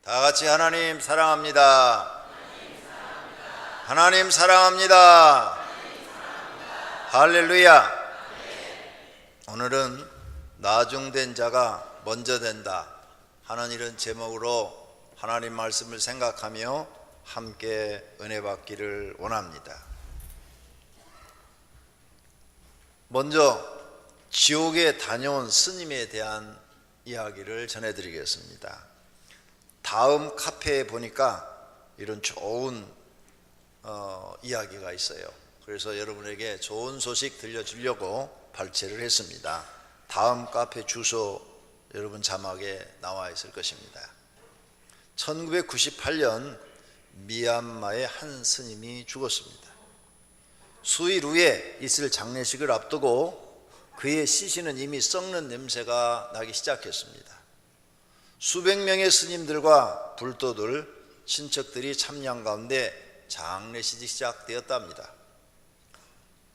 다 같이 하나님 사랑합니다. 하나님 사랑합니다. 할렐루야. 오늘은 나중된 자가 먼저 된다 하는 이런 제목으로 하나님 말씀을 생각하며 함께 은혜 받기를 원합니다. 먼저 지옥에 다녀온 스님에 대한 이야기를 전해드리겠습니다. 다음 카페에 보니까 이런 좋은 이야기가 있어요. 그래서 여러분에게 좋은 소식 들려주려고 발췌를 했습니다. 다음 카페 주소 여러분 자막에 나와 있을 것입니다. 1998년 미얀마의 한 스님이 죽었습니다. 수일 후에 있을 장례식을 앞두고 그의 시신은 이미 썩는 냄새가 나기 시작했습니다. 수백 명의 스님들과 불도들, 친척들이 참여한 가운데 장례식이 시작되었답니다.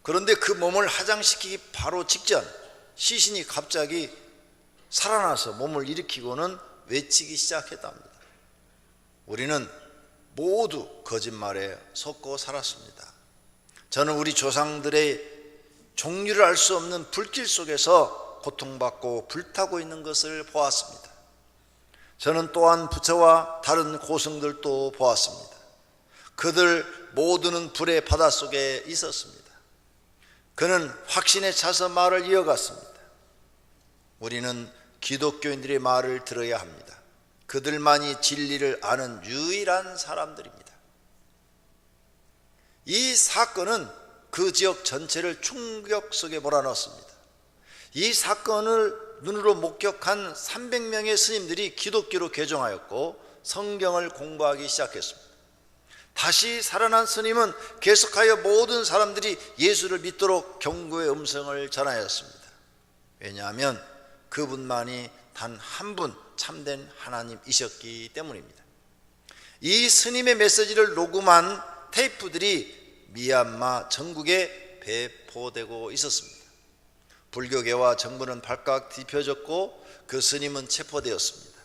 그런데 그 몸을 화장시키기 바로 직전 시신이 갑자기 살아나서 몸을 일으키고는 외치기 시작했답니다. 우리는 모두 거짓말에 속고 살았습니다. 저는 우리 조상들의 종류를 알 수 없는 불길 속에서 고통받고 불타고 있는 것을 보았습니다. 저는 또한 부처와 다른 고승들도 보았습니다. 그들 모두는 불의 바닷속에 있었습니다. 그는 확신에 차서 말을 이어갔습니다. 우리는 기독교인들의 말을 들어야 합니다. 그들만이 진리를 아는 유일한 사람들입니다. 이 사건은 그 지역 전체를 충격 속에 몰아넣었습니다. 이 사건을 눈으로 목격한 300명의 스님들이 기독교로 개종하였고 성경을 공부하기 시작했습니다. 다시 살아난 스님은 계속하여 모든 사람들이 예수를 믿도록 경고의 음성을 전하였습니다. 왜냐하면 그분만이 단 한 분 참된 하나님이셨기 때문입니다. 이 스님의 메시지를 녹음한 테이프들이 미얀마 전국에 배포되고 있었습니다. 불교계와 정부는 발칵 뒤펴졌고 그 스님은 체포되었습니다.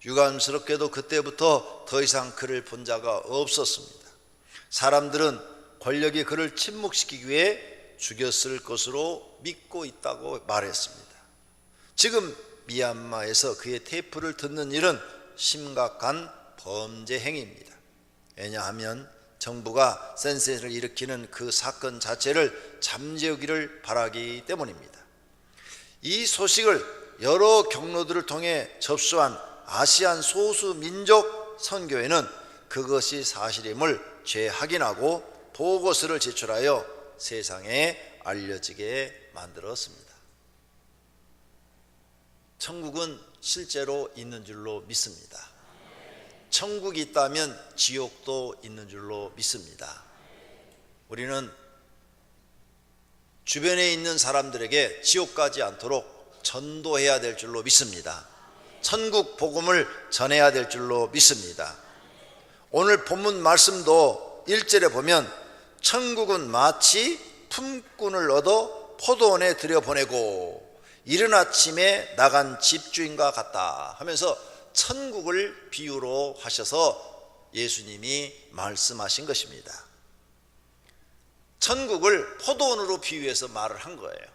유감스럽게도 그때부터 더 이상 그를 본 자가 없었습니다. 사람들은 권력이 그를 침묵시키기 위해 죽였을 것으로 믿고 있다고 말했습니다. 지금 미얀마에서 그의 테이프를 듣는 일은 심각한 범죄 행위입니다. 왜냐하면 정부가 센세이션을 일으키는 그 사건 자체를 잠재우기를 바라기 때문입니다. 이 소식을 여러 경로들을 통해 접수한 아시안 소수 민족 선교회는 그것이 사실임을 재확인하고 보고서를 제출하여 세상에 알려지게 만들었습니다. 천국은 실제로 있는 줄로 믿습니다. 천국이 있다면 지옥도 있는 줄로 믿습니다. 우리는 주변에 있는 사람들에게 지옥 가지 않도록 전도해야 될 줄로 믿습니다. 천국 복음을 전해야 될 줄로 믿습니다. 오늘 본문 말씀도 1절에 보면 천국은 마치 품꾼을 얻어 포도원에 들여보내고 이른 아침에 나간 집주인과 같다 하면서 천국을 비유로 하셔서 예수님이 말씀하신 것입니다. 천국을 포도원으로 비유해서 말을 한 거예요.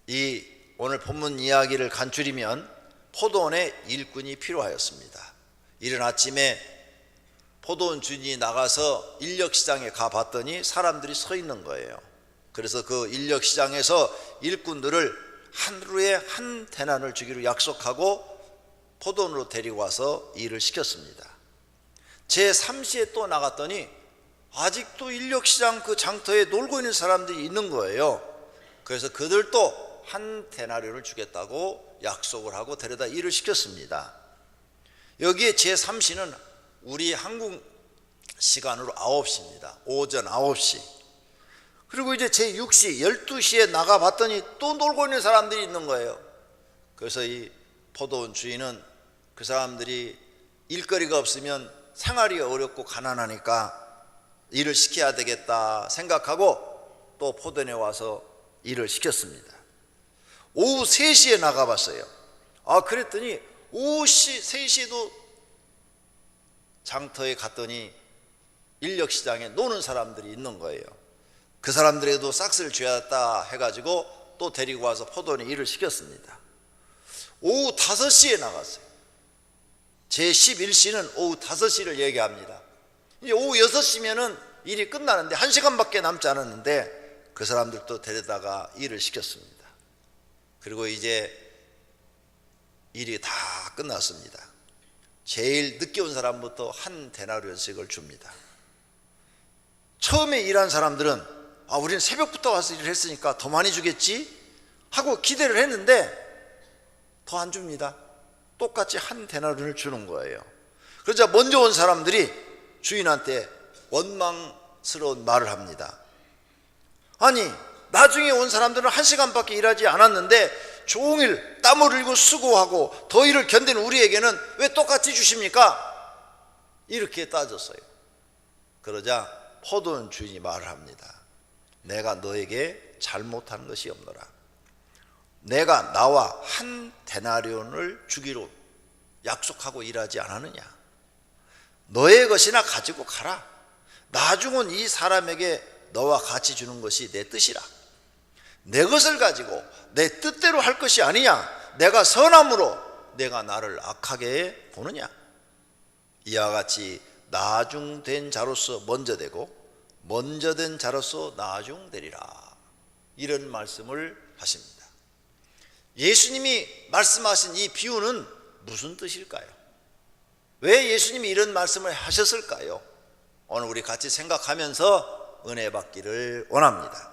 이 오늘 본문 이야기를 간추리면 포도원에 일꾼이 필요하였습니다. 이른 아침에 포도원 주인이 나가서 인력시장에 가봤더니 사람들이 서 있는 거예요. 그래서 그 인력시장에서 일꾼들을 하루에 한 데나를 주기로 약속하고 포도원으로 데리고 와서 일을 시켰습니다. 제3시에 또 나갔더니 아직도 인력시장 그 장터에 놀고 있는 사람들이 있는 거예요. 그래서 그들도 한 데나리온을 주겠다고 약속을 하고 데려다 일을 시켰습니다. 여기에 제3시는 우리 한국 시간으로 9시입니다. 오전 9시. 그리고 이제 제6시 12시에 나가봤더니 또 놀고 있는 사람들이 있는 거예요. 그래서 이 포도원 주인은 그 사람들이 일거리가 없으면 생활이 어렵고 가난하니까 일을 시켜야 되겠다 생각하고 또 포도원에 와서 일을 시켰습니다. 오후 3시에 나가봤어요. 그랬더니 오후 3시에도 장터에 갔더니 인력시장에 노는 사람들이 있는 거예요. 그 사람들에게도 싹스를 쥐었다 해가지고 또 데리고 와서 포도원에 일을 시켰습니다. 오후 5시에 나갔어요. 제11시는 오후 5시를 얘기합니다. 이제 오후 6시면은 일이 끝나는데 1시간밖에 남지 않았는데 그 사람들도 데려다가 일을 시켰습니다. 그리고 이제 일이 다 끝났습니다. 제일 늦게 온 사람부터 한 데나리온씩을 줍니다. 처음에 일한 사람들은 우리는 새벽부터 와서 일을 했으니까 더 많이 주겠지 하고 기대를 했는데 더 안 줍니다. 똑같이 한 데나리온을 주는 거예요. 그러자 먼저 온 사람들이 주인한테 원망스러운 말을 합니다. 아니, 나중에 온 사람들은 1시간밖에 일하지 않았는데 종일 땀을 흘리고 수고하고 더위를 견디는 우리에게는 왜 똑같이 주십니까? 이렇게 따졌어요. 그러자 포도원 주인이 말을 합니다. 내가 너에게 잘못한 것이 없노라. 내가 나와 한 데나리온을 주기로 약속하고 일하지 않았느냐. 너의 것이나 가지고 가라. 나중은 이 사람에게 너와 같이 주는 것이 내 뜻이라. 내 것을 가지고 내 뜻대로 할 것이 아니냐. 내가 선함으로 내가 나를 악하게 보느냐. 이와 같이 나중된 자로서 먼저 되고 먼저 된 자로서 나중되리라. 이런 말씀을 하십니다. 예수님이 말씀하신 이 비유는 무슨 뜻일까요? 왜 예수님이 이런 말씀을 하셨을까요? 오늘 우리 같이 생각하면서 은혜 받기를 원합니다.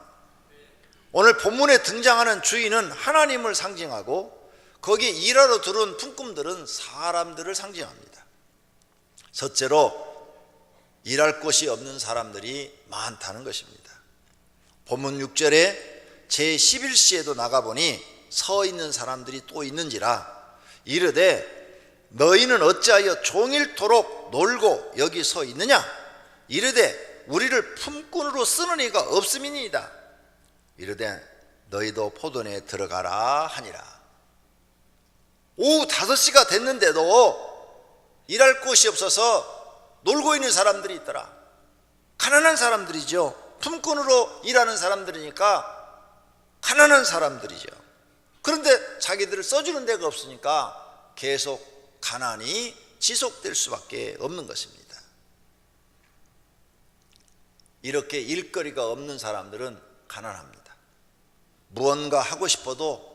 오늘 본문에 등장하는 주인은 하나님을 상징하고 거기에 일하러 들어온 품꾼들은 사람들을 상징합니다. 첫째로 일할 곳이 없는 사람들이 많다는 것입니다. 본문 6절에 제11시에도 나가보니 서 있는 사람들이 또 있는지라 이르되 너희는 어찌하여 종일토록 놀고 여기 서 있느냐. 이르되 우리를 품꾼으로 쓰는 이가 없음이니이다. 이르되 너희도 포도원에 들어가라 하니라. 오후 5시가 됐는데도 일할 곳이 없어서 놀고 있는 사람들이 있더라. 가난한 사람들이죠. 품꾼으로 일하는 사람들이니까 가난한 사람들이죠. 그런데 자기들을 써주는 데가 없으니까 계속 가난이 지속될 수밖에 없는 것입니다. 이렇게 일거리가 없는 사람들은 가난합니다. 무언가 하고 싶어도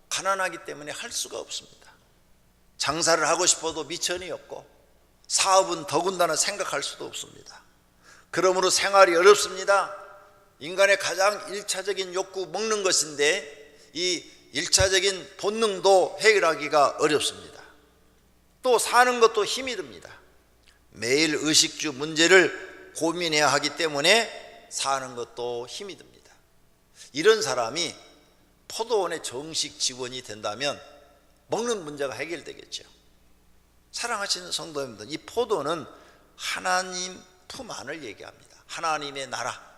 가난하기 때문에 할 수가 없습니다. 장사를 하고 싶어도 미천이 없고 사업은 더군다나 생각할 수도 없습니다. 그러므로 생활이 어렵습니다. 인간의 가장 1차적인 욕구 먹는 것인데 이 1차적인 본능도 해결하기가 어렵습니다. 또 사는 것도 힘이 듭니다. 매일 의식주 문제를 고민해야 하기 때문에 사는 것도 힘이 듭니다. 이런 사람이 포도원에 정식 지원이 된다면 먹는 문제가 해결되겠죠. 사랑하시는 성도 여러분들, 이 포도는 하나님 품 안을 얘기합니다. 하나님의 나라.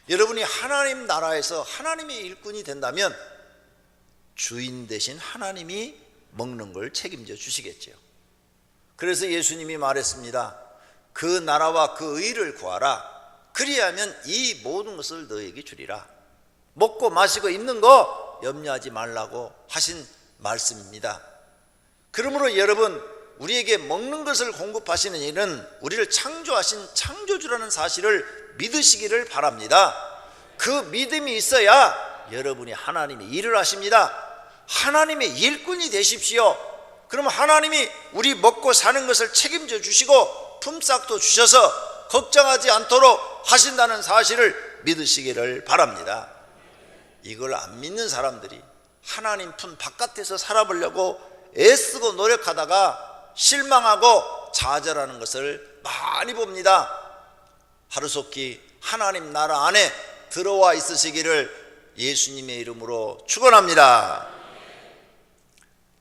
여러분이 하나님 나라에서 하나님의 일꾼이 된다면 주인 대신 하나님이 먹는 걸 책임져 주시겠죠. 그래서 예수님이 말했습니다. 그 나라와 그 의를 구하라. 그리하면 이 모든 것을 너에게 주리라. 먹고 마시고 입는 거 염려하지 말라고 하신 말씀입니다. 그러므로 여러분, 우리에게 먹는 것을 공급하시는 이는 우리를 창조하신 창조주라는 사실을 믿으시기를 바랍니다. 그 믿음이 있어야 여러분이 하나님의 일을 하십니다. 하나님의 일꾼이 되십시오. 그러면 하나님이 우리 먹고 사는 것을 책임져 주시고 품삯도 주셔서 걱정하지 않도록 하신다는 사실을 믿으시기를 바랍니다. 이걸 안 믿는 사람들이 하나님 품 바깥에서 살아보려고 애쓰고 노력하다가 실망하고 좌절하는 것을 많이 봅니다. 하루속히 하나님 나라 안에 들어와 있으시기를 예수님의 이름으로 축원합니다.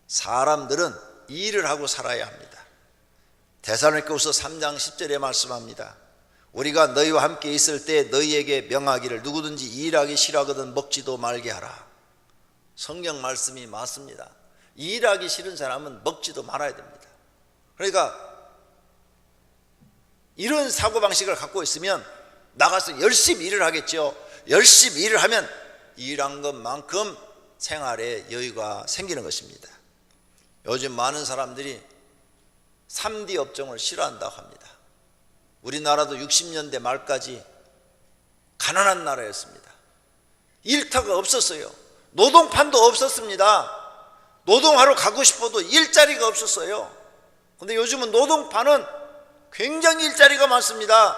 사람들은 일을 하고 살아야 합니다. 데살로니가후서 3장 10절에 말씀합니다. 우리가 너희와 함께 있을 때 너희에게 명하기를 누구든지 일하기 싫어하거든 먹지도 말게 하라. 성경 말씀이 맞습니다. 일하기 싫은 사람은 먹지도 말아야 됩니다. 그러니까 이런 사고방식을 갖고 있으면 나가서 열심히 일을 하겠죠. 열심히 일을 하면 일한 것만큼 생활에 여유가 생기는 것입니다. 요즘 많은 사람들이 3D 업종을 싫어한다고 합니다. 우리나라도 60년대 말까지 가난한 나라였습니다. 일터가 없었어요. 노동판도 없었습니다. 노동하러 가고 싶어도 일자리가 없었어요. 근데 요즘은 노동판은 굉장히 일자리가 많습니다.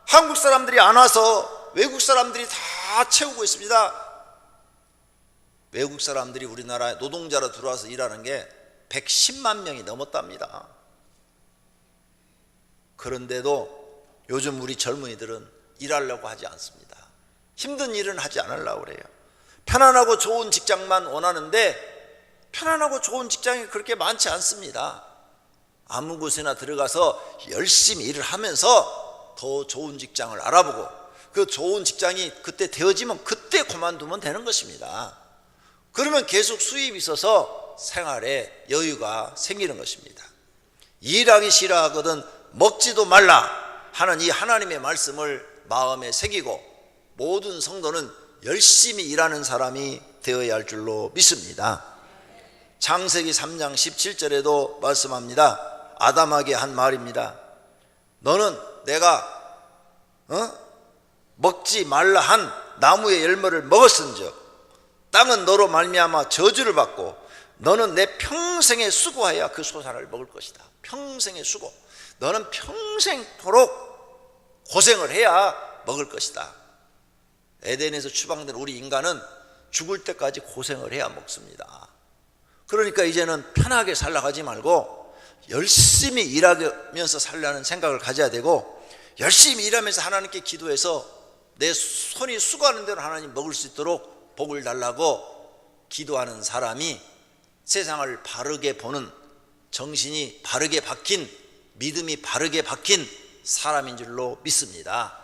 한국 사람들이 안 와서 외국 사람들이 다 채우고 있습니다. 외국 사람들이 우리나라에 노동자로 들어와서 일하는 게 110만 명이 넘었답니다. 그런데도 요즘 우리 젊은이들은 일하려고 하지 않습니다. 힘든 일은 하지 않으려고 그래요. 편안하고 좋은 직장만 원하는데 편안하고 좋은 직장이 그렇게 많지 않습니다. 아무 곳에나 들어가서 열심히 일을 하면서 더 좋은 직장을 알아보고 그 좋은 직장이 그때 되어지면 그때 그만두면 되는 것입니다. 그러면 계속 수입이 있어서 생활에 여유가 생기는 것입니다. 일하기 싫어하거든 먹지도 말라 하는 이 하나님의 말씀을 마음에 새기고 모든 성도는 열심히 일하는 사람이 되어야 할 줄로 믿습니다. 창세기 3장 17절에도 말씀합니다. 아담에게 한 말입니다. 너는 내가 먹지 말라 한 나무의 열매를 먹었은즉 땅은 너로 말미암아 저주를 받고 너는 내 평생에 수고하여 그 소산을 먹을 것이다. 평생의 수고. 너는 평생토록 고생을 해야 먹을 것이다. 에덴에서 추방된 우리 인간은 죽을 때까지 고생을 해야 먹습니다. 그러니까 이제는 편하게 살라고 하지 말고 열심히 일하면서 살라는 생각을 가져야 되고 열심히 일하면서 하나님께 기도해서 내 손이 수고하는 대로 하나님 먹을 수 있도록 복을 달라고 기도하는 사람이 세상을 바르게 보는 정신이 바르게 박힌 믿음이 바르게 박힌 사람인 줄로 믿습니다.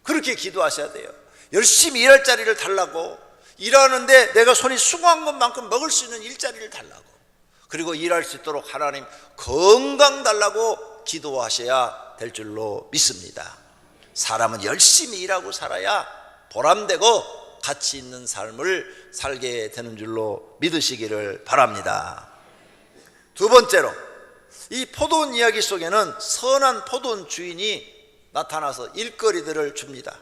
그렇게 기도하셔야 돼요. 열심히 일할 자리를 달라고 일하는데 내가 손이 수고한 것만큼 먹을 수 있는 일자리를 달라고 그리고 일할 수 있도록 하나님 건강 달라고 기도하셔야 될 줄로 믿습니다. 사람은 열심히 일하고 살아야 보람되고 가치 있는 삶을 살게 되는 줄로 믿으시기를 바랍니다. 두 번째로 이 포도원 이야기 속에는 선한 포도원 주인이 나타나서 일거리들을 줍니다.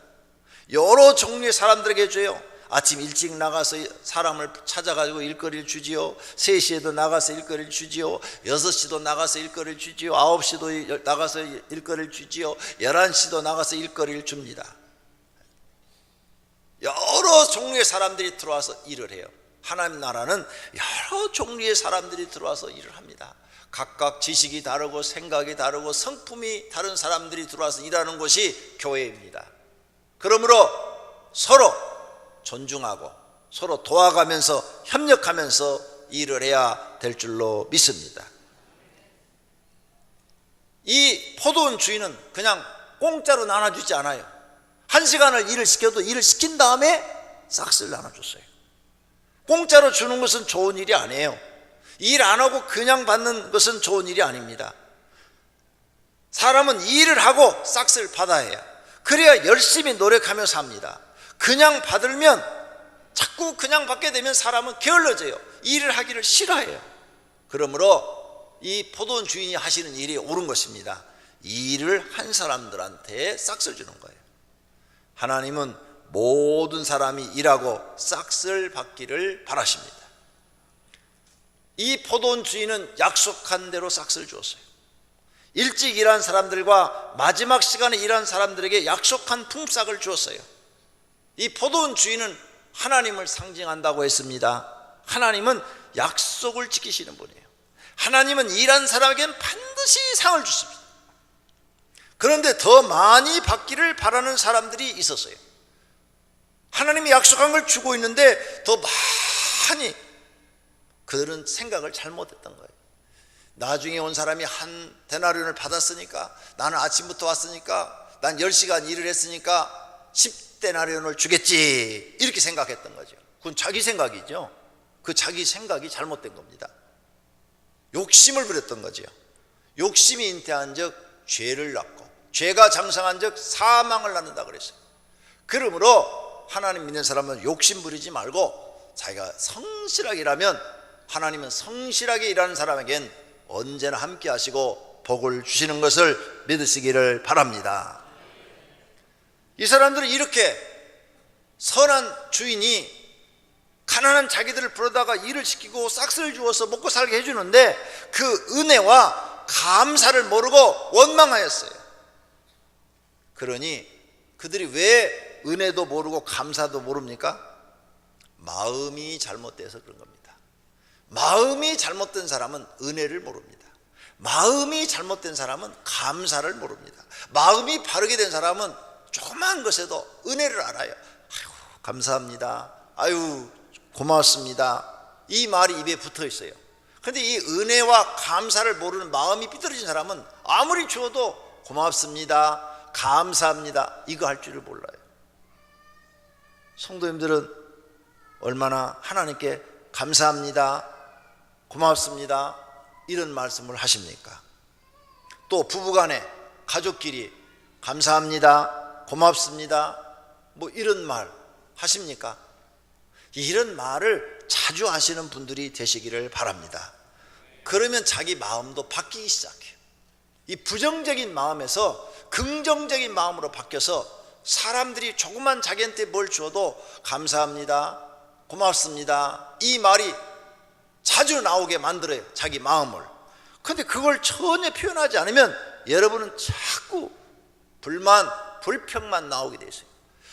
여러 종류의 사람들에게 줘요. 아침 일찍 나가서 사람을 찾아가지고 일거리를 주지요. 3시에도 나가서 일거리를 주지요. 6시도 나가서 일거리를 주지요. 9시도 나가서 일거리를 주지요. 11시도 나가서 일거리를 줍니다. 여러 종류의 사람들이 들어와서 일을 해요. 하나님 나라는 여러 종류의 사람들이 들어와서 일을 합니다. 각각 지식이 다르고 생각이 다르고 성품이 다른 사람들이 들어와서 일하는 곳이 교회입니다. 그러므로 서로 존중하고 서로 도와가면서 협력하면서 일을 해야 될 줄로 믿습니다. 이 포도원 주인은 그냥 공짜로 나눠주지 않아요. 1시간을 일을 시켜도 일을 시킨 다음에 싹쓸 나눠줬어요. 공짜로 주는 것은 좋은 일이 아니에요. 일 안 하고 그냥 받는 것은 좋은 일이 아닙니다. 사람은 일을 하고 싹쓸 받아야 해요. 그래야 열심히 노력하며 삽니다. 그냥 받으면 자꾸 그냥 받게 되면 사람은 게을러져요. 일을 하기를 싫어해요. 그러므로 이 포도원 주인이 하시는 일이 옳은 것입니다. 일을 한 사람들한테 싹쓸 주는 거예요. 하나님은 모든 사람이 일하고 싹쓸 받기를 바라십니다. 이 포도원 주인은 약속한 대로 싹쓸 주었어요. 일찍 일한 사람들과 마지막 시간에 일한 사람들에게 약속한 품삯을 주었어요. 이 포도원 주인은 하나님을 상징한다고 했습니다. 하나님은 약속을 지키시는 분이에요. 하나님은 일한 사람에게는 반드시 상을 주십니다. 그런데 더 많이 받기를 바라는 사람들이 있었어요. 하나님이 약속한 걸 주고 있는데 더 많이 그들은 생각을 잘못했던 거예요. 나중에 온 사람이 한 데나리온을 받았으니까 나는 아침부터 왔으니까 난 10시간 일을 했으니까 10데나리온을 주겠지 이렇게 생각했던 거죠. 그건 자기 생각이죠. 그 자기 생각이 잘못된 겁니다. 욕심을 부렸던 거지요. 욕심이 잉태한 적 죄를 낳고, 죄가 장성한 적 사망을 낳는다 그랬어요. 그러므로 하나님 믿는 사람은 욕심 부리지 말고 자기가 성실하게 일하면 하나님은 성실하게 일하는 사람에겐 언제나 함께 하시고 복을 주시는 것을 믿으시기를 바랍니다. 이 사람들은 이렇게 선한 주인이 가난한 자기들을 부르다가 일을 시키고 싹스를 주어서 먹고 살게 해주는데 그 은혜와 감사를 모르고 원망하였어요. 그러니 그들이 왜 은혜도 모르고 감사도 모릅니까? 마음이 잘못돼서 그런 겁니다. 마음이 잘못된 사람은 은혜를 모릅니다. 마음이 잘못된 사람은 감사를 모릅니다. 마음이 바르게 된 사람은 조그마한 것에도 은혜를 알아요. 아유, 감사합니다. 아유, 고맙습니다. 이 말이 입에 붙어 있어요. 그런데 이 은혜와 감사를 모르는 마음이 삐뚤어진 사람은 아무리 주어도 고맙습니다, 감사합니다 이거 할 줄을 몰라요. 성도님들은 얼마나 하나님께 감사합니다, 고맙습니다 이런 말씀을 하십니까? 또 부부간에 가족끼리 감사합니다, 고맙습니다 뭐 이런 말 하십니까? 이런 말을 자주 하시는 분들이 되시기를 바랍니다. 그러면 자기 마음도 바뀌기 시작해요. 이 부정적인 마음에서 긍정적인 마음으로 바뀌어서 사람들이 조그만 자기한테 뭘 주어도 감사합니다, 고맙습니다 이 말이 자주 나오게 만들어요, 자기 마음을. 그런데 그걸 전혀 표현하지 않으면 여러분은 자꾸 불만, 불평만 나오게 돼 있어요.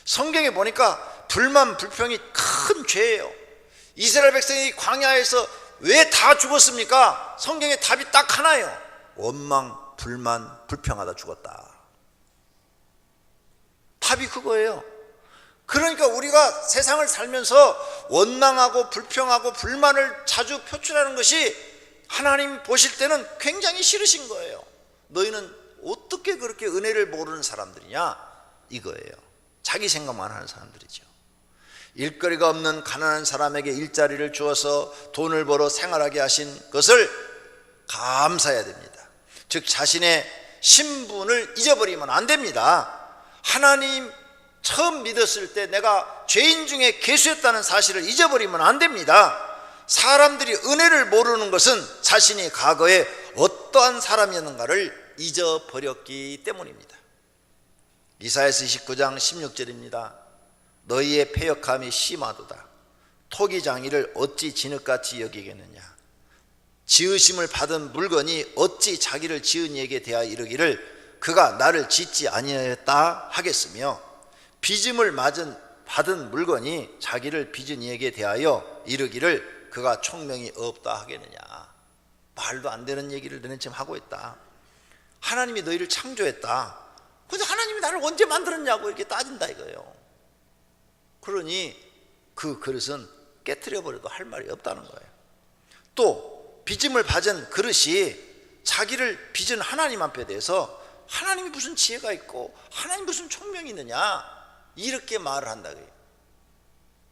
성경에 보니까 불만, 불평이 큰 죄예요. 이스라엘 백성이 광야에서 왜 다 죽었습니까? 성경의 답이 딱 하나예요. 원망, 불만, 불평하다 죽었다. 답이 그거예요. 그러니까 우리가 세상을 살면서 원망하고 불평하고 불만을 자주 표출하는 것이 하나님 보실 때는 굉장히 싫으신 거예요. 너희는 어떻게 그렇게 은혜를 모르는 사람들이냐 이거예요. 자기 생각만 하는 사람들이죠. 일거리가 없는 가난한 사람에게 일자리를 주어서 돈을 벌어 생활하게 하신 것을 감사해야 됩니다. 즉 자신의 신분을 잊어버리면 안 됩니다. 하나님 처음 믿었을 때 내가 죄인 중에 괴수였다는 사실을 잊어버리면 안 됩니다. 사람들이 은혜를 모르는 것은 자신이 과거에 어떠한 사람이었는가를 잊어버렸기 때문입니다. 이사야서 29장 16절입니다. 너희의 패역함이 심하도다. 토기장이를 어찌 진흙같이 여기겠느냐. 지으심을 받은 물건이 어찌 자기를 지은 이에게 대하여 이르기를 그가 나를 짓지 아니하였다 하겠으며 빚음을 받은 물건이 자기를 빚은 이에게 대하여 이르기를 그가 총명이 없다 하겠느냐. 말도 안 되는 얘기를 너는 지금 하고 있다. 하나님이 너희를 창조했다. 근데 하나님이 나를 언제 만들었냐고 이렇게 따진다 이거예요. 그러니 그 그릇은 깨트려 버려도 할 말이 없다는 거예요. 또 빚음을 받은 그릇이 자기를 빚은 하나님 앞에 대해서 하나님이 무슨 지혜가 있고 하나님 무슨 총명이 있느냐 이렇게 말을 한다고요.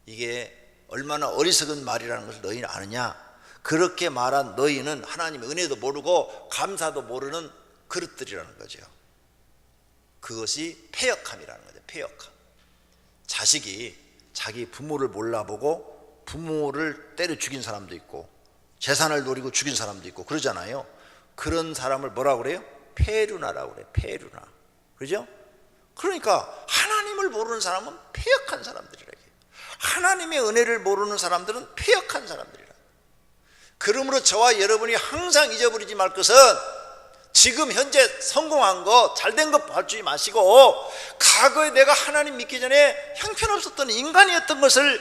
이게 얼마나 어리석은 말이라는 것을 너희는 아느냐. 그렇게 말한 너희는 하나님의 은혜도 모르고 감사도 모르는 그릇들이라는 거죠. 그것이 패역함이라는 거죠. 패역함. 자식이 자기 부모를 몰라보고 부모를 때려 죽인 사람도 있고 재산을 노리고 죽인 사람도 있고 그러잖아요. 그런 사람을 뭐라고 그래요? 페루나라고 그래요. 페루나. 그죠? 그러니까 하나님을 모르는 사람은 패역한 사람들이라. 하나님의 은혜를 모르는 사람들은 패역한 사람들이라. 그러므로 저와 여러분이 항상 잊어버리지 말 것은 지금 현재 성공한 거, 잘된 거 봐주지 마시고 과거에 내가 하나님 믿기 전에 형편없었던 인간이었던 것을,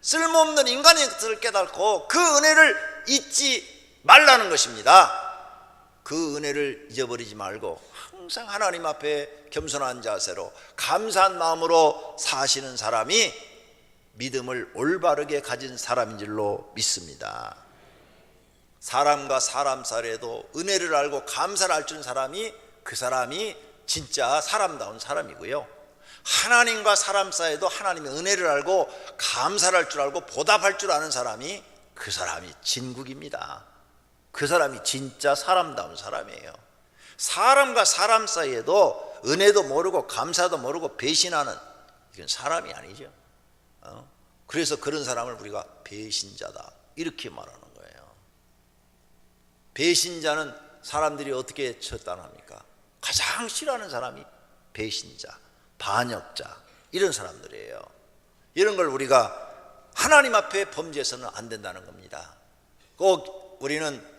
쓸모없는 인간의 것을 깨닫고 그 은혜를 잊지 말라는 것입니다. 그 은혜를 잊어버리지 말고 항상 하나님 앞에 겸손한 자세로 감사한 마음으로 사시는 사람이 믿음을 올바르게 가진 사람인 줄로 믿습니다. 사람과 사람 사이에도 은혜를 알고 감사를 알 줄 사람이 그 사람이 진짜 사람다운 사람이고요. 하나님과 사람 사이에도 하나님의 은혜를 알고 감사를 할 줄 알고 보답할 줄 아는 사람이 그 사람이 진국입니다. 그 사람이 진짜 사람다운 사람이에요. 사람과 사람 사이에도 은혜도 모르고 감사도 모르고 배신하는, 이건 사람이 아니죠. 그래서 그런 사람을 우리가 배신자다 이렇게 말하는 거예요. 배신자는 사람들이 어떻게 처단합니까? 가장 싫어하는 사람이 배신자, 반역자, 이런 사람들이에요. 이런 걸 우리가 하나님 앞에 범죄해서는 안 된다는 겁니다. 꼭 우리는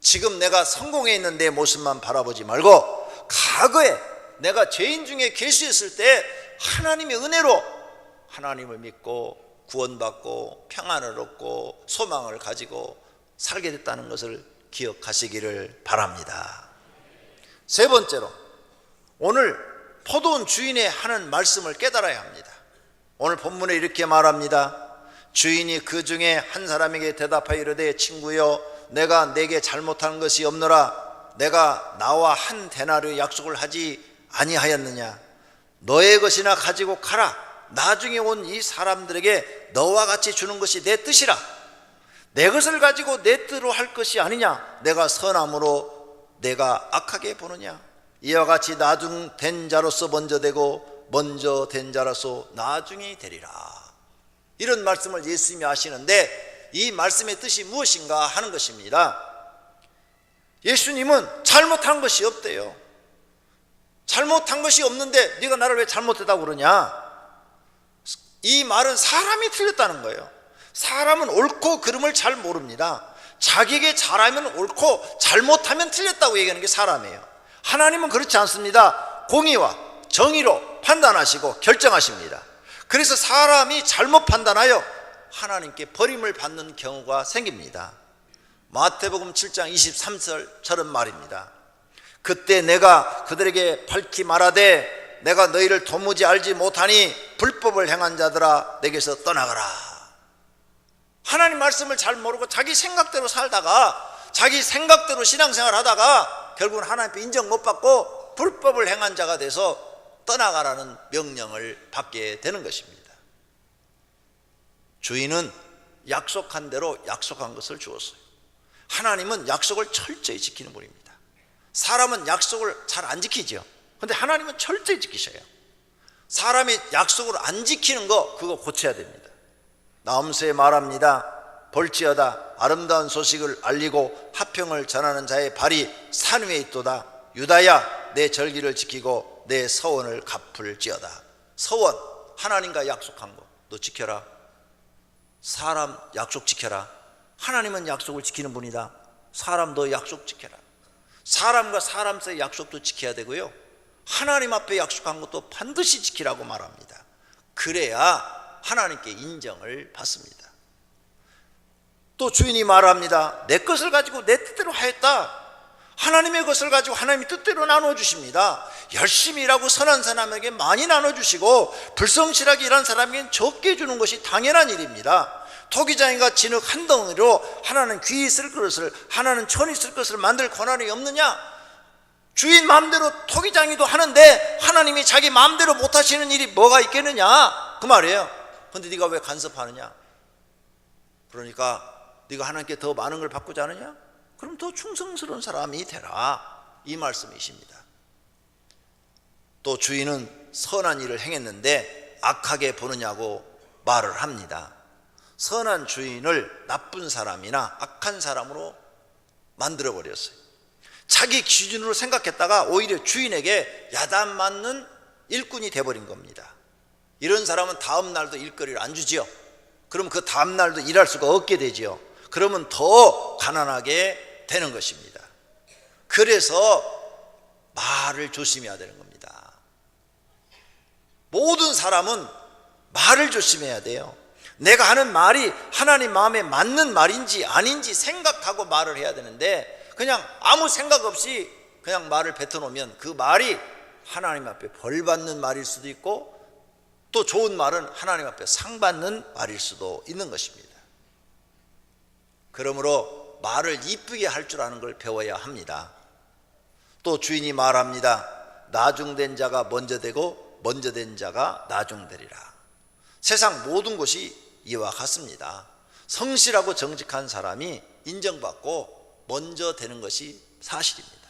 지금 내가 성공해 있는 내 모습만 바라보지 말고 과거에 내가 죄인 중에 계수했을 때 하나님의 은혜로 하나님을 믿고 구원받고 평안을 얻고 소망을 가지고 살게 됐다는 것을 기억하시기를 바랍니다. 세 번째로, 오늘 포도원 주인이 하는 말씀을 깨달아야 합니다. 오늘 본문에 이렇게 말합니다. 주인이 그 중에 한 사람에게 대답하여 이르되 친구여 내가 내게 잘못한 것이 없노라. 내가 나와 한 데나리오 약속을 하지 아니하였느냐. 너의 것이나 가지고 가라. 나중에 온 이 사람들에게 너와 같이 주는 것이 내 뜻이라. 내 것을 가지고 내 뜻으로 할 것이 아니냐. 내가 선함으로 내가 악하게 보느냐. 이와 같이 나중된 자로서 먼저 되고 먼저 된 자로서 나중에 되리라. 이런 말씀을 예수님이 하시는데 이 말씀의 뜻이 무엇인가 하는 것입니다. 예수님은 잘못한 것이 없대요. 잘못한 것이 없는데 네가 나를 왜 잘못했다고 그러냐. 이 말은 사람이 틀렸다는 거예요. 사람은 옳고 그름을 잘 모릅니다. 자기에게 잘하면 옳고 잘못하면 틀렸다고 얘기하는 게 사람이에요. 하나님은 그렇지 않습니다. 공의와 정의로 판단하시고 결정하십니다. 그래서 사람이 잘못 판단하여 하나님께 버림을 받는 경우가 생깁니다. 마태복음 7장 23절처럼 말입니다. 그때 내가 그들에게 밝히 말하되 내가 너희를 도무지 알지 못하니 불법을 행한 자들아 내게서 떠나가라. 하나님 말씀을 잘 모르고 자기 생각대로 살다가 자기 생각대로 신앙생활 하다가 결국은 하나님 앞에 인정 못 받고 불법을 행한 자가 돼서 떠나가라는 명령을 받게 되는 것입니다. 주인은 약속한 대로 약속한 것을 주었어요. 하나님은 약속을 철저히 지키는 분입니다. 사람은 약속을 잘 안 지키죠. 그런데 하나님은 철저히 지키셔요. 사람이 약속을 안 지키는 거 그거 고쳐야 됩니다. 나홈수에 말합니다. 볼지어다 아름다운 소식을 알리고 화평을 전하는 자의 발이 산 위에 있도다. 유다야 내 절기를 지키고 내 서원을 갚을지어다. 서원, 하나님과 약속한 거 너 지켜라. 사람 약속 지켜라. 하나님은 약속을 지키는 분이다. 사람 너 약속 지켜라. 사람과 사람 사이의 약속도 지켜야 되고요, 하나님 앞에 약속한 것도 반드시 지키라고 말합니다. 그래야 하나님께 인정을 받습니다. 또 주인이 말합니다. 내 것을 가지고 내 뜻대로 하였다. 하나님의 것을 가지고 하나님이 뜻대로 나눠주십니다. 열심히 일하고 선한 사람에게 많이 나눠주시고 불성실하게 일한 사람에게는 적게 주는 것이 당연한 일입니다. 토기장이가 진흙 한 덩이로 하나는 귀히 쓸 것을 하나는 천히 쓸 것을 만들 권한이 없느냐. 주인 마음대로 토기장이도 하는데 하나님이 자기 마음대로 못하시는 일이 뭐가 있겠느냐 그 말이에요. 그런데 네가 왜 간섭하느냐. 그러니까 네가 하나님께 더 많은 걸 받고자 하느냐? 그럼 더 충성스러운 사람이 되라, 이 말씀이십니다. 또 주인은 선한 일을 행했는데 악하게 보느냐고 말을 합니다. 선한 주인을 나쁜 사람이나 악한 사람으로 만들어버렸어요. 자기 기준으로 생각했다가 오히려 주인에게 야단 맞는 일꾼이 돼버린 겁니다. 이런 사람은 다음 날도 일거리를 안 주지요. 그럼 그 다음 날도 일할 수가 없게 되지요. 그러면 더 가난하게 되는 것입니다. 그래서 말을 조심해야 되는 겁니다. 모든 사람은 말을 조심해야 돼요. 내가 하는 말이 하나님 마음에 맞는 말인지 아닌지 생각하고 말을 해야 되는데 그냥 아무 생각 없이 그냥 말을 뱉어놓으면 그 말이 하나님 앞에 벌 받는 말일 수도 있고 또 좋은 말은 하나님 앞에 상 받는 말일 수도 있는 것입니다. 그러므로 말을 이쁘게 할 줄 아는 걸 배워야 합니다. 또 주인이 말합니다. 나중된 자가 먼저 되고 먼저 된 자가 나중되리라. 세상 모든 것이 이와 같습니다. 성실하고 정직한 사람이 인정받고 먼저 되는 것이 사실입니다.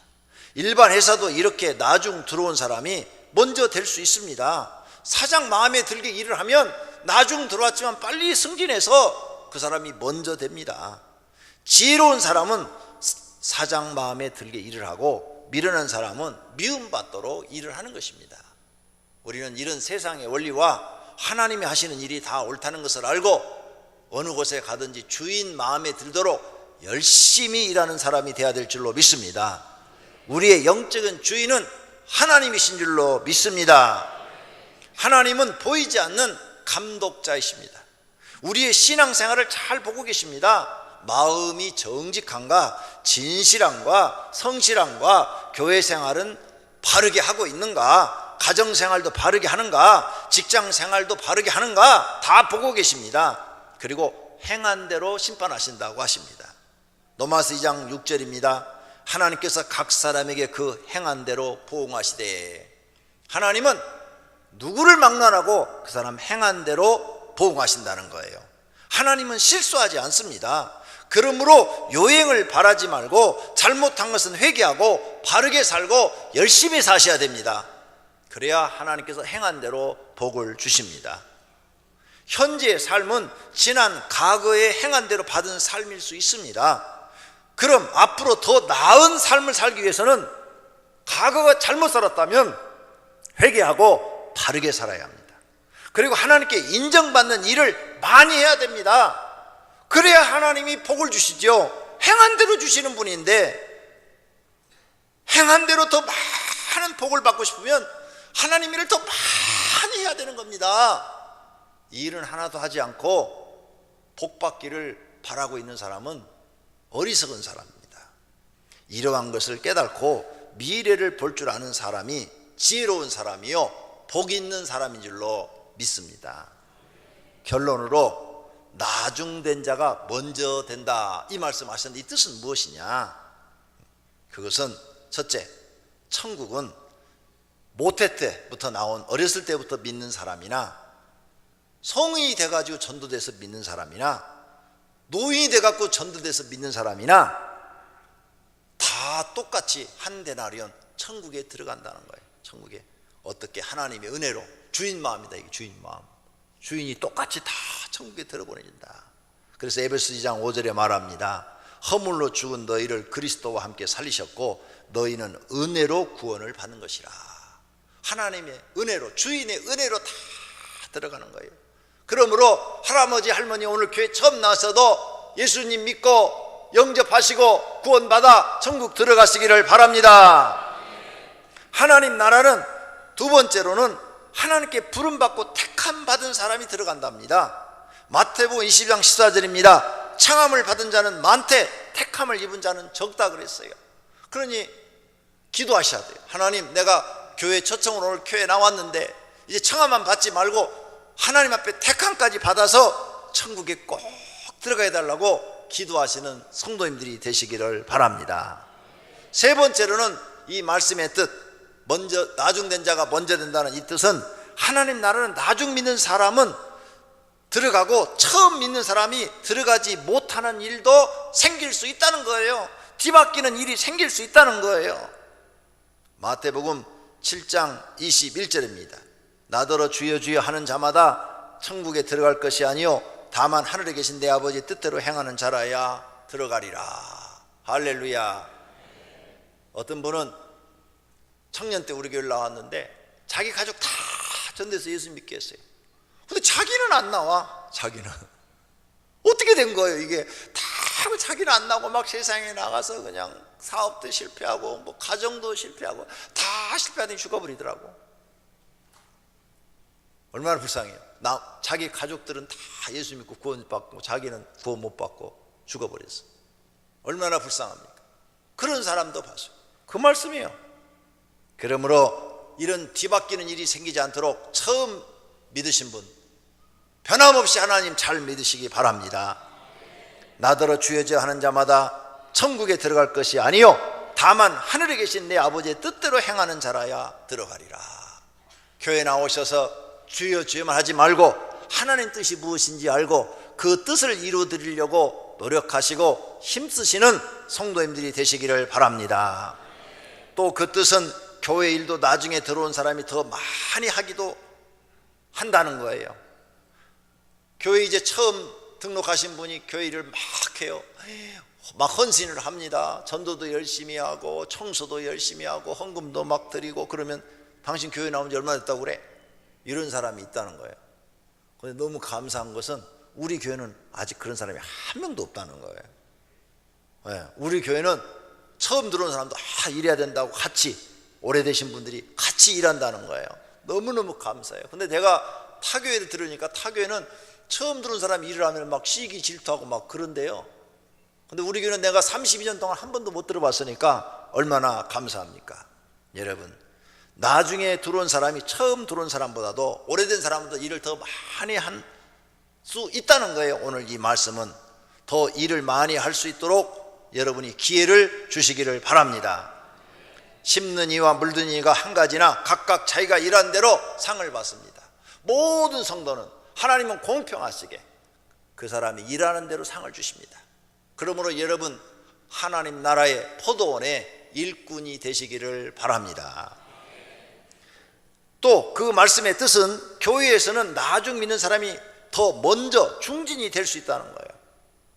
일반 회사도 이렇게 나중 들어온 사람이 먼저 될 수 있습니다. 사장 마음에 들게 일을 하면 나중 들어왔지만 빨리 승진해서 그 사람이 먼저 됩니다. 지혜로운 사람은 사장 마음에 들게 일을 하고 미련한 사람은 미움받도록 일을 하는 것입니다. 우리는 이런 세상의 원리와 하나님이 하시는 일이 다 옳다는 것을 알고 어느 곳에 가든지 주인 마음에 들도록 열심히 일하는 사람이 되어야 될 줄로 믿습니다. 우리의 영적인 주인은 하나님이신 줄로 믿습니다. 하나님은 보이지 않는 감독자이십니다. 우리의 신앙생활을 잘 보고 계십니다. 마음이 정직한가, 진실함과 성실함과 교회 생활은 바르게 하고 있는가, 가정생활도 바르게 하는가, 직장생활도 바르게 하는가 다 보고 계십니다. 그리고 행한 대로 심판하신다고 하십니다. 로마서 2장 6절입니다. 하나님께서 각 사람에게 그 행한 대로 보응하시되, 하나님은 누구를 막론하고 그 사람 행한 대로 보응하신다는 거예요. 하나님은 실수하지 않습니다. 그러므로 요행을 바라지 말고 잘못한 것은 회개하고 바르게 살고 열심히 사셔야 됩니다. 그래야 하나님께서 행한 대로 복을 주십니다. 현재의 삶은 지난 과거에 행한 대로 받은 삶일 수 있습니다. 그럼 앞으로 더 나은 삶을 살기 위해서는 과거가 잘못 살았다면 회개하고 바르게 살아야 합니다. 그리고 하나님께 인정받는 일을 많이 해야 됩니다. 그래야 하나님이 복을 주시죠. 행한 대로 주시는 분인데, 행한 대로 더 많은 복을 받고 싶으면 하나님 일을 더 많이 해야 되는 겁니다. 이 일은 하나도 하지 않고 복 받기를 바라고 있는 사람은 어리석은 사람입니다. 이러한 것을 깨닫고 미래를 볼 줄 아는 사람이 지혜로운 사람이요 복 있는 사람인 줄로 믿습니다. 결론으로 나중된 자가 먼저 된다, 이 말씀하셨는데 이 뜻은 무엇이냐? 그것은 첫째, 천국은 모태 때부터 나온, 어렸을 때부터 믿는 사람이나 성인이 돼가지고 전도돼서 믿는 사람이나 노인이 돼갖고 전도돼서 믿는 사람이나 다 똑같이 한 데나리온 천국에 들어간다는 거예요. 천국에 어떻게 하나님의 은혜로, 주인 마음이다, 이게 주인 마음. 주인이 똑같이 다 천국에 들어보내진다. 그래서 에베소 2장 5절에 말합니다. 허물로 죽은 너희를 그리스도와 함께 살리셨고 너희는 은혜로 구원을 받는 것이라. 하나님의 은혜로, 주인의 은혜로 다 들어가는 거예요. 그러므로 할아버지 할머니 오늘 교회 처음 나와서도 예수님 믿고 영접하시고 구원받아 천국 들어가시기를 바랍니다. 하나님 나라는 두 번째로는 하나님께 부름받고 택함 받은 사람이 들어간답니다. 마태복음 20장 14절입니다. 청함을 받은 자는 많되 택함을 입은 자는 적다 그랬어요. 그러니 기도하셔야 돼요. 하나님, 내가 교회 초청으로 오늘 교회에 나왔는데 이제 청함만 받지 말고 하나님 앞에 택함까지 받아서 천국에 꼭 들어가야 달라고 기도하시는 성도님들이 되시기를 바랍니다. 세 번째로는 이 말씀의 뜻, 먼저 나중된 자가 먼저 된다는 이 뜻은 하나님 나라는 나중 믿는 사람은 들어가고 처음 믿는 사람이 들어가지 못하는 일도 생길 수 있다는 거예요. 뒤바뀌는 일이 생길 수 있다는 거예요. 마태복음 7장 21절입니다. 나더러 주여 주여 하는 자마다 천국에 들어갈 것이 아니요 다만 하늘에 계신 내 아버지 뜻대로 행하는 자라야 들어가리라. 할렐루야. 어떤 분은 청년 때 우리 교회를 나왔는데 자기 가족 다 전도해서 예수 믿게 했어요. 근데 자기는 안 나와. 자기는 어떻게 된 거예요? 이게 다 자기는 안 나오고 막 세상에 나가서 그냥 사업도 실패하고 뭐 가정도 실패하고 다 실패하더니 죽어버리더라고. 얼마나 불쌍해요. 자기 가족들은 다 예수 믿고 구원받고 자기는 구원 못 받고 죽어버렸어. 얼마나 불쌍합니까? 그런 사람도 봤어요. 그 말씀이에요. 그러므로 이런 뒤바뀌는 일이 생기지 않도록 처음 믿으신 분 변함없이 하나님 잘 믿으시기 바랍니다. 나더러 주여 주여 하는 자마다 천국에 들어갈 것이 아니요 다만 하늘에 계신 내 아버지의 뜻대로 행하는 자라야 들어가리라. 교회 나오셔서 주여 주여만 하지 말고 하나님 뜻이 무엇인지 알고 그 뜻을 이루어드리려고 노력하시고 힘쓰시는 성도님들이 되시기를 바랍니다. 또 그 뜻은 교회 일도 나중에 들어온 사람이 더 많이 하기도 한다는 거예요. 교회 이제 처음 등록하신 분이 교회 일을 막 해요. 막 헌신을 합니다. 전도도 열심히 하고 청소도 열심히 하고 헌금도 막 드리고. 그러면 당신 교회 나온 지 얼마나 됐다고 그래? 이런 사람이 있다는 거예요. 근데 너무 감사한 것은 우리 교회는 아직 그런 사람이 한 명도 없다는 거예요. 네, 우리 교회는 처음 들어온 사람도 일해야 된다고 같이, 오래되신 분들이 같이 일한다는 거예요. 너무너무 감사해요. 근데 내가 타교회를 들으니까 타교회는 처음 들어온 사람이 일을 하면 막 시기 질투하고 막 그런데요. 근데 우리 교회는 내가 32년 동안 한 번도 못 들어봤으니까 얼마나 감사합니까? 여러분, 나중에 들어온 사람이 처음 들어온 사람보다도 오래된 사람보다 일을 더 많이 한 수 있다는 거예요. 오늘 이 말씀은 더 일을 많이 할 수 있도록 여러분이 기회를 주시기를 바랍니다. 심는 이와 물든 이가 한 가지나 각각 자기가 일한 대로 상을 받습니다. 모든 성도는 하나님은 공평하시게 그 사람이 일하는 대로 상을 주십니다. 그러므로 여러분, 하나님 나라의 포도원의 일꾼이 되시기를 바랍니다. 또 그 말씀의 뜻은 교회에서는 나중 믿는 사람이 더 먼저 중진이 될 수 있다는 거예요.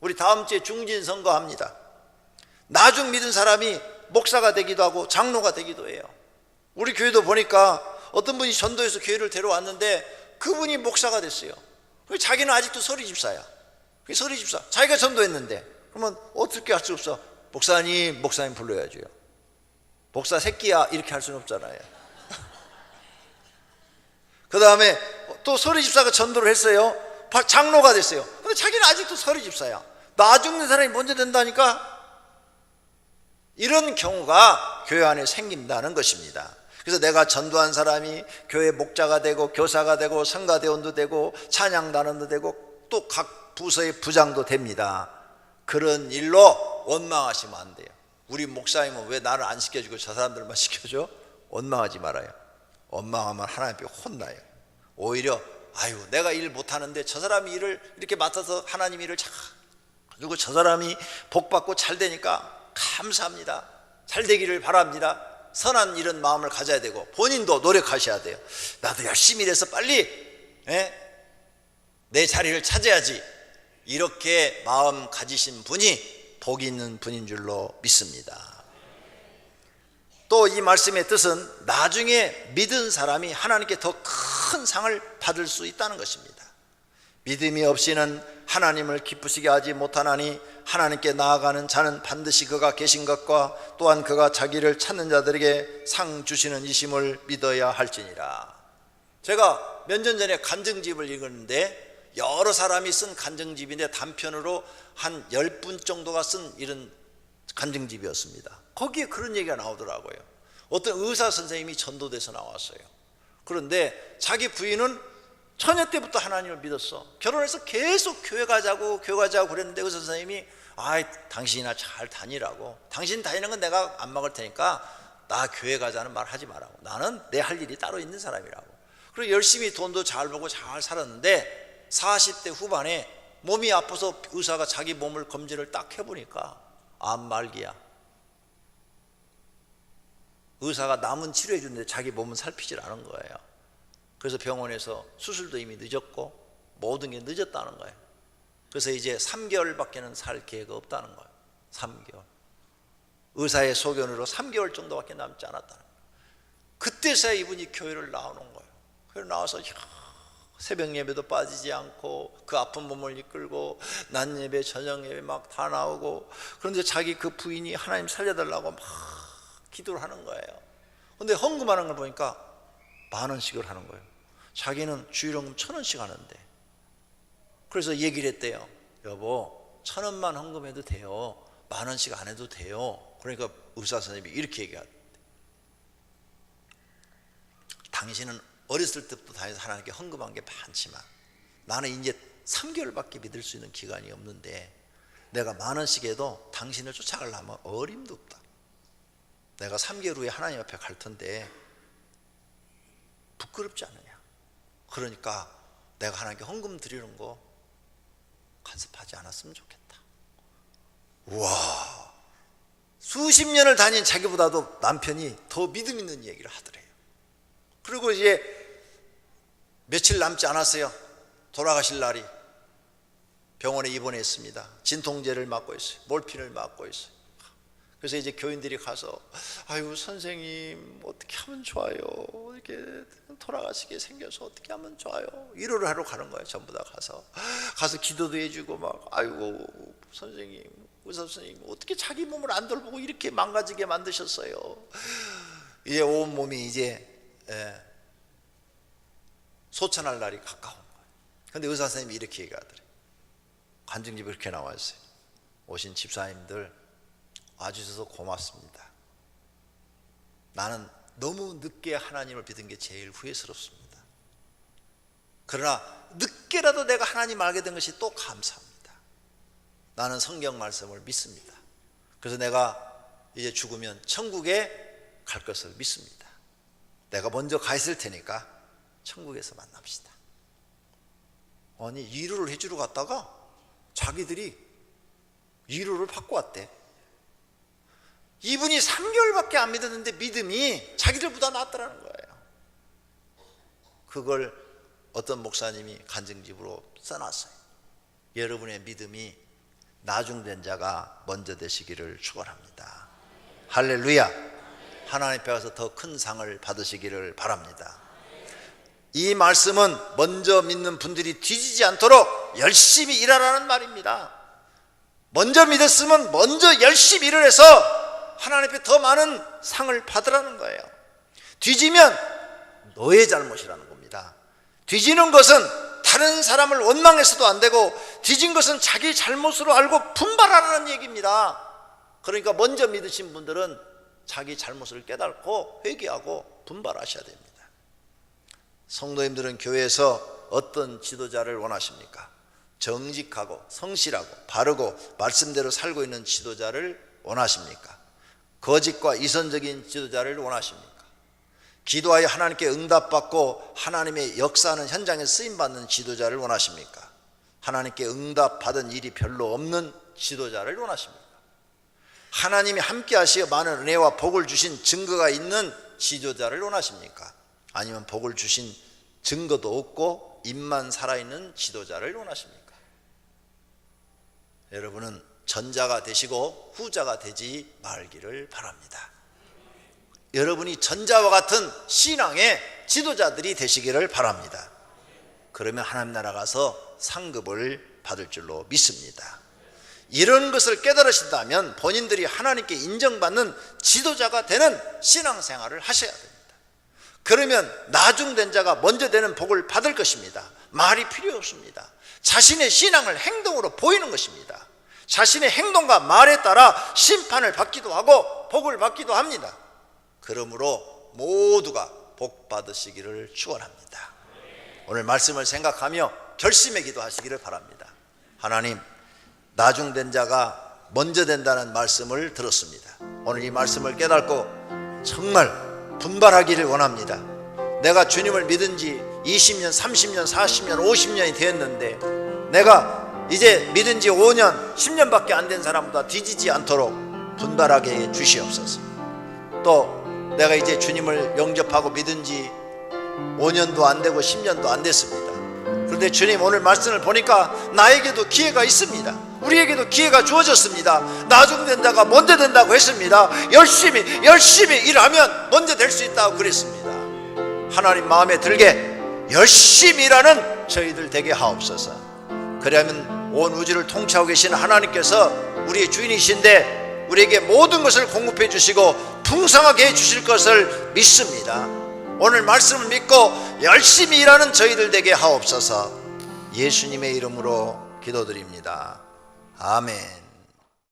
우리 다음 주에 중진 선거합니다. 나중 믿은 사람이 목사가 되기도 하고 장로가 되기도 해요. 우리 교회도 보니까 어떤 분이 전도해서 교회를 데려왔는데 그분이 목사가 됐어요. 자기는 아직도 서리집사야. 서리집사, 자기가 전도했는데. 그러면 어떻게 할 수 없어? 목사님 불러야죠. 목사 새끼야 이렇게 할 수는 없잖아요. 그 다음에 또 서리집사가 전도를 했어요. 장로가 됐어요. 근데 자기는 아직도 서리집사야. 나 죽는 사람이 먼저 된다니까. 이런 경우가 교회 안에 생긴다는 것입니다. 그래서 내가 전도한 사람이 교회 목자가 되고 교사가 되고 성가대원도 되고 찬양단원도 되고 또 각 부서의 부장도 됩니다. 그런 일로 원망하시면 안 돼요. 우리 목사님은 왜 나를 안 시켜주고 저 사람들만 시켜줘? 원망하지 말아요. 원망하면 하나님 앞에 혼나요. 오히려 내가 일 못하는데 저 사람이 일을 이렇게 맡아서 하나님 일을 잘, 그리고 저 사람이 복받고 잘 되니까 감사합니다. 잘 되기를 바랍니다. 선한 이런 마음을 가져야 되고 본인도 노력하셔야 돼요. 나도 열심히 일해서 빨리 내 자리를 찾아야지. 이렇게 마음 가지신 분이 복이 있는 분인 줄로 믿습니다. 또 이 말씀의 뜻은 나중에 믿은 사람이 하나님께 더 큰 상을 받을 수 있다는 것입니다. 믿음이 없이는 하나님을 기쁘시게 하지 못하나니 하나님께 나아가는 자는 반드시 그가 계신 것과 또한 그가 자기를 찾는 자들에게 상 주시는 이심을 믿어야 할지니라. 제가 몇 년 전에 간증집을 읽었는데 여러 사람이 쓴 간증집인데 단편으로 한 10분 정도가 쓴 이런 간증집이었습니다. 거기에 그런 얘기가 나오더라고요. 어떤 의사 선생님이 전도돼서 나왔어요. 그런데 자기 부인은 처녀 때부터 하나님을 믿었어. 결혼해서 계속 교회 가자고 그랬는데 의사 선생님이 당신이나 잘 다니라고, 당신 다니는 건 내가 안 막을 테니까 나 교회 가자는 말 하지 말라고, 나는 내 할 일이 따로 있는 사람이라고. 그리고 열심히 돈도 잘 벌고 잘 살았는데 40대 후반에 몸이 아파서 의사가 자기 몸을 검진을 딱 해보니까 암 말기야. 의사가 남은 치료해 주는데 자기 몸은 살피질 않은 거예요. 그래서 병원에서 수술도 이미 늦었고 모든 게 늦었다는 거예요. 그래서 이제 3개월밖에는 살 계획이 없다는 거예요. 3개월. 의사의 소견으로 3개월 정도밖에 남지 않았다는 거예요. 그때서야 이분이 교회를 나오는 거예요. 교회를 나와서 새벽 예배도 빠지지 않고 그 아픈 몸을 이끌고 낮 예배 저녁 예배 막 다 나오고, 그런데 자기 그 부인이 하나님 살려달라고 막 기도를 하는 거예요. 근데 헌금하는 걸 보니까 10,000원씩을 하는 거예요. 자기는 주일 헌금 1,000원씩 하는데. 그래서 얘기를 했대요. 여보, 1,000원만 헌금해도 돼요. 10,000원씩 안 해도 돼요. 그러니까 의사 선생님이 이렇게 얘기하대. 당신은 어렸을 때부터 다해서 하나님께 헌금한 게 많지만 나는 이제 3개월밖에 믿을 수 있는 기간이 없는데 내가 10,000원씩 해도 당신을 쫓아가려면 어림도 없다. 내가 3개월 후에 하나님 앞에 갈 텐데 부끄럽지 않느냐. 그러니까 내가 하나님께 헌금 드리는 거 간섭하지 않았으면 좋겠다. 우와, 수십 년을 다닌 자기보다도 남편이 더 믿음 있는 얘기를 하더래요. 그리고 이제 며칠 남지 않았어요. 돌아가실 날이. 병원에 입원했습니다. 진통제를 맞고 있어요. 몰핀을 맞고 있어요. 그래서 이제 교인들이 가서 아유 선생님 어떻게 하면 좋아요? 이렇게 돌아가시게 생겨서 어떻게 하면 좋아요? 위로를 하러 가는 거예요. 전부 다 가서 기도도 해주고 막 아이고 선생님, 의사 선생님 어떻게 자기 몸을 안 돌보고 이렇게 망가지게 만드셨어요? 이제 온 몸이 이제 소천할 날이 가까운 거예요. 근데 의사 선생님이 이렇게 얘기하더래요. 간증집에 이렇게 나와 있어요. 오신 집사님들 와주셔서 고맙습니다. 나는 너무 늦게 하나님을 믿은 게 제일 후회스럽습니다. 그러나 늦게라도 내가 하나님 알게 된 것이 또 감사합니다. 나는 성경 말씀을 믿습니다. 그래서 내가 이제 죽으면 천국에 갈 것을 믿습니다. 내가 먼저 가 있을 테니까 천국에서 만납시다. 아니 위로를 해주러 갔다가 자기들이 위로를 받고 왔대. 이분이 3개월밖에 안 믿었는데 믿음이 자기들보다 낫더라는 거예요. 그걸 어떤 목사님이 간증집으로 써놨어요. 여러분의 믿음이 나중된 자가 먼저 되시기를 축원합니다. 할렐루야. 하나님 앞에서 더 큰 상을 받으시기를 바랍니다. 이 말씀은 먼저 믿는 분들이 뒤지지 않도록 열심히 일하라는 말입니다. 먼저 믿었으면 먼저 열심히 일을 해서 하나님 앞에 더 많은 상을 받으라는 거예요. 뒤지면 너의 잘못이라는 겁니다. 뒤지는 것은 다른 사람을 원망해서도 안 되고 뒤진 것은 자기 잘못으로 알고 분발하라는 얘기입니다. 그러니까 먼저 믿으신 분들은 자기 잘못을 깨닫고 회개하고 분발하셔야 됩니다. 성도님들은 교회에서 어떤 지도자를 원하십니까? 정직하고 성실하고 바르고 말씀대로 살고 있는 지도자를 원하십니까? 거짓과 이선적인 지도자를 원하십니까? 기도하여 하나님께 응답받고 하나님의 역사하는 현장에 쓰임받는 지도자를 원하십니까? 하나님께 응답받은 일이 별로 없는 지도자를 원하십니까? 하나님이 함께 하시어 많은 은혜와 복을 주신 증거가 있는 지도자를 원하십니까? 아니면 복을 주신 증거도 없고 입만 살아있는 지도자를 원하십니까? 여러분은 전자가 되시고 후자가 되지 말기를 바랍니다. 여러분이 전자와 같은 신앙의 지도자들이 되시기를 바랍니다. 그러면 하나님 나라 가서 상급을 받을 줄로 믿습니다. 이런 것을 깨달으신다면 본인들이 하나님께 인정받는 지도자가 되는 신앙생활을 하셔야 됩니다. 그러면 나중된 자가 먼저 되는 복을 받을 것입니다. 말이 필요 없습니다. 자신의 신앙을 행동으로 보이는 것입니다. 자신의 행동과 말에 따라 심판을 받기도 하고 복을 받기도 합니다. 그러므로 모두가 복 받으시기를 축원합니다. 오늘 말씀을 생각하며 결심의 기도하시기를 바랍니다. 하나님, 나중된 자가 먼저 된다는 말씀을 들었습니다. 오늘 이 말씀을 깨닫고 정말 분발하기를 원합니다. 내가 주님을 믿은 지 20년, 30년, 40년, 50년이 되었는데 내가 이제 믿은 지 5년, 10년밖에 안 된 사람보다 뒤지지 않도록 분발하게 해 주시옵소서. 또 내가 이제 주님을 영접하고 믿은 지 5년도 안 되고 10년도 안 됐습니다. 그런데 주님 오늘 말씀을 보니까 나에게도 기회가 있습니다. 우리에게도 기회가 주어졌습니다. 나중된 자가 먼저 된다고 했습니다. 열심히 일하면 먼저 될 수 있다고 그랬습니다. 하나님 마음에 들게 열심히 일하는 저희들 되게 하옵소서. 그러면 온 우주를 통치하고 계신 하나님께서 우리의 주인이신데 우리에게 모든 것을 공급해 주시고 풍성하게 해 주실 것을 믿습니다. 오늘 말씀을 믿고 열심히 일하는 저희들 되게 하옵소서. 예수님의 이름으로 기도드립니다. 아멘.